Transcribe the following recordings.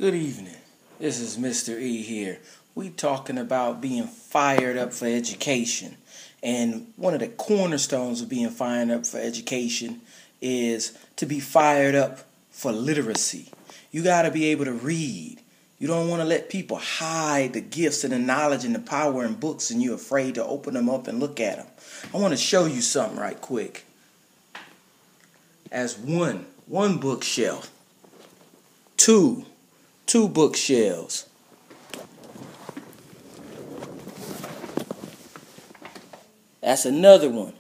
Good evening. This is Mr. E here. We talking about being fired up for education. And one of the cornerstones of being fired up for education is to be fired up for literacy. You got to be able to read. You don't want to let people hide the gifts and the knowledge and the power in books and you're afraid to open them up and look at them. I want to show you something right quick. As one bookshelf, two bookshelves. That's another one.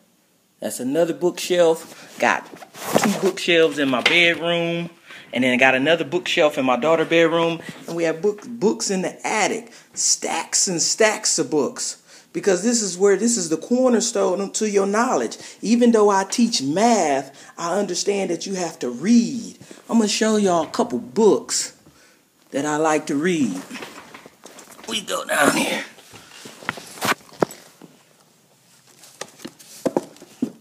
That's another bookshelf. Got two bookshelves in my bedroom. And then I got another bookshelf in my daughter's bedroom. And we have books in the attic. Stacks and stacks of books. Because this is the cornerstone to your knowledge. Even though I teach math, I understand that you have to read. I'm going to show y'all a couple books that I like to read. We go down here.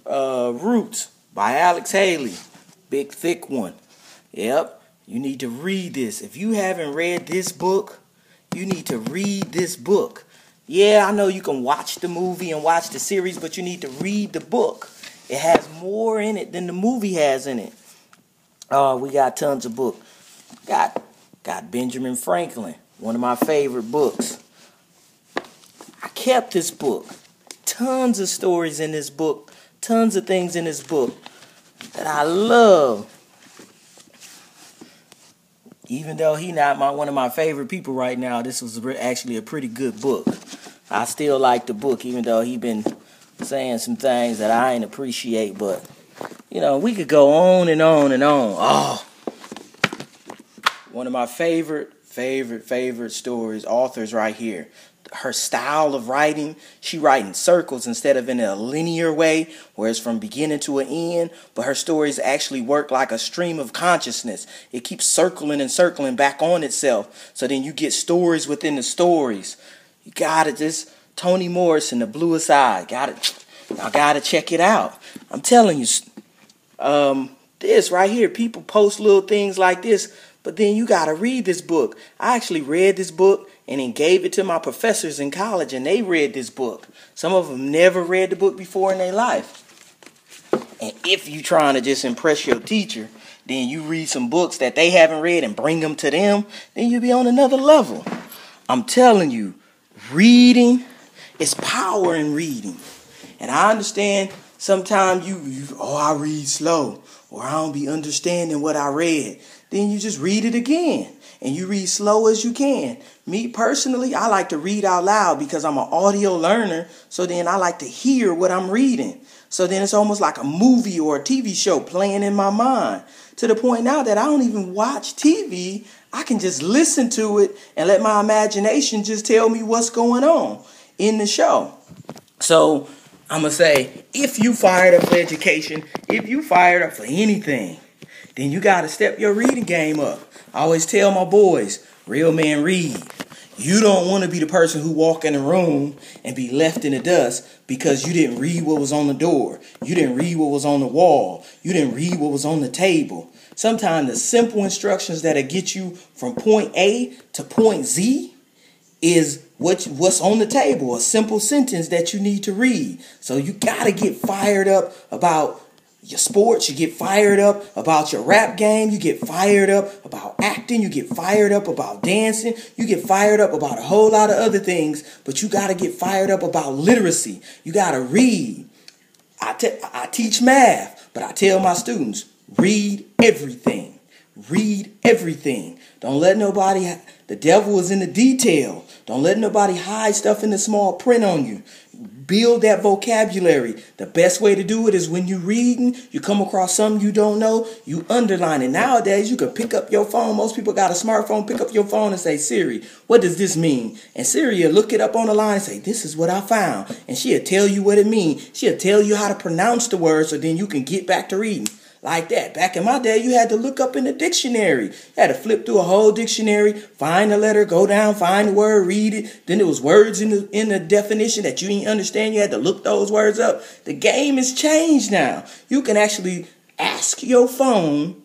Roots by Alex Haley. Big thick one. Yep. You need to read this. If you haven't read this book, you need to read this book. Yeah, I know you can watch the movie and watch the series, but you need to read the book. It has more in it than the movie has in it. We got tons of books. Got Benjamin Franklin, one of my favorite books. I kept this book. Tons of stories in this book. Tons of things in this book that I love. Even though he's not one of my favorite people right now, this was actually a pretty good book. I still like the book, even though he been saying some things that I ain't appreciate. But, you know, we could go on and on and on. Oh, one of my favorite stories, authors right here. Her style of writing, she writes in circles instead of in a linear way where it's from beginning to an end, but her stories actually work like a stream of consciousness. It keeps circling and circling back on itself, so then you get stories within the stories. You got it. This Toni Morrison, The Bluest Eye. Y'all got to check it out. I'm telling you, this right here, people post little things like this, but then you got to read this book. I actually read this book and then gave it to my professors in college, and they read this book. Some of them never read the book before in their life. And if you trying to just impress your teacher, then you read some books that they haven't read and bring them to them, then you'll be on another level. I'm telling you, reading is power in reading. And I understand sometimes I read slow, or I don't be understanding what I read. Then you just read it again. And you read slow as you can. Me personally, I like to read out loud because I'm an audio learner. So then I like to hear what I'm reading. So then it's almost like a movie or a TV show playing in my mind. To the point now that I don't even watch TV. I can just listen to it and let my imagination just tell me what's going on in the show. So I'm going to say, if you fired up for education, if you fired up for anything, then you got to step your reading game up. I always tell my boys, real men read. You don't want to be the person who walk in the room and be left in the dust because you didn't read what was on the door. You didn't read what was on the wall. You didn't read what was on the table. Sometimes the simple instructions that'll get you from point A to point Z is what's on the table, a simple sentence that you need to read. So you got to get fired up about your sports, you get fired up about your rap game, you get fired up about acting, you get fired up about dancing, you get fired up about a whole lot of other things, but you got to get fired up about literacy. You got to read. I teach math, but I tell my students, read everything. Read everything. Don't let nobody, the devil is in the detail. Don't let nobody hide stuff in the small print on you. Build that vocabulary. The best way to do it is when you're reading, you come across something you don't know, you underline it. Nowadays, you can pick up your phone. Most people got a smartphone. Pick up your phone and say, Siri, what does this mean? And Siri will look it up on the line and say, this is what I found. And she'll tell you what it means. She'll tell you how to pronounce the word so then you can get back to reading. Like that. Back in my day, you had to look up in the dictionary. You had to flip through a whole dictionary, find the letter, go down, find the word, read it. Then there was words in the definition that you didn't understand. You had to look those words up. The game has changed now. You can actually ask your phone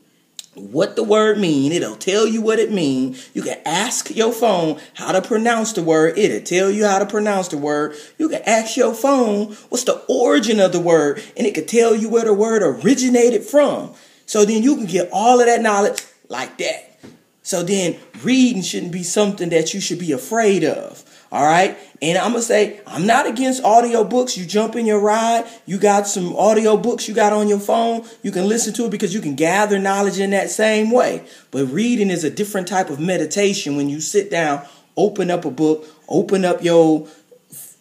what the word mean. It'll tell you what it means. You can ask your phone how to pronounce the word. It'll tell you how to pronounce the word. You can ask your phone what's the origin of the word, and it can tell you where the word originated from. So then you can get all of that knowledge like that. So then reading shouldn't be something that you should be afraid of. All right. And I'm going to say, I'm not against audio books. You jump in your ride. You got some audio books you got on your phone. You can listen to it because you can gather knowledge in that same way. But reading is a different type of meditation. When you sit down, open up a book, open up your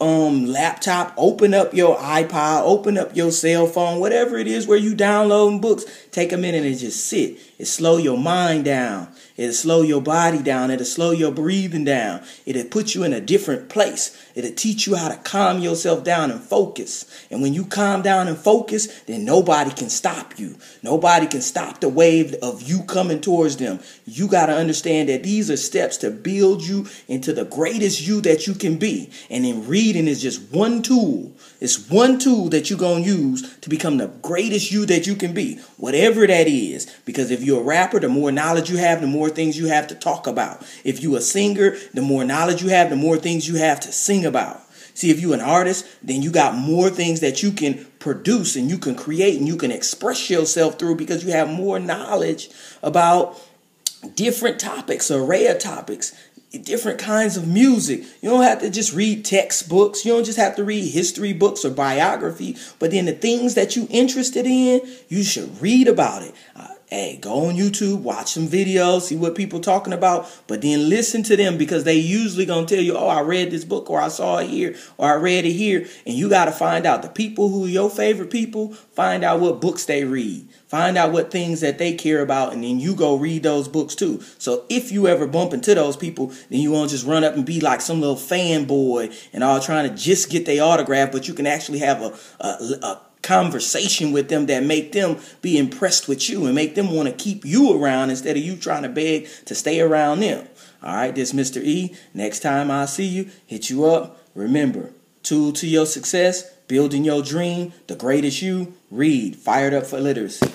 laptop, open up your iPod, open up your cell phone, whatever it is where you downloading books, take a minute and just sit. It slow your mind down. It'll slow your body down. It'll slow your breathing down. It'll put you in a different place. It'll teach you how to calm yourself down and focus. And when you calm down and focus, then nobody can stop you. Nobody can stop the wave of you coming towards them. You got to understand that these are steps to build you into the greatest you that you can be. And then reading is just one tool. It's one tool that you're going to use to become the greatest you that you can be, whatever that is. Because if you're a rapper, the more knowledge you have, the more things you have to talk about. If you're a singer, the more knowledge you have, the more things you have to sing about. See, if you're an artist, then you got more things that you can produce and you can create and you can express yourself through because you have more knowledge about different topics, array of topics, different kinds of music. You don't have to just read textbooks. You don't just have to read history books or biography. But then the things that you're interested in, you should read about it. Hey, go on YouTube, watch some videos, see what people talking about, but then listen to them because they usually going to tell you, oh, I read this book or I saw it here or I read it here. And you got to find out the people who are your favorite people, find out what books they read, find out what things that they care about, and then you go read those books too. So if you ever bump into those people, then you won't just run up and be like some little fanboy and all trying to just get their autograph, but you can actually have a conversation with them that make them be impressed with you and make them want to keep you around instead of you trying to beg to stay around them. All right, this is Mr. E. Next time I see you, hit you up. Remember, tool to your success, building your dream, the greatest you, read. Fired Up for Literacy.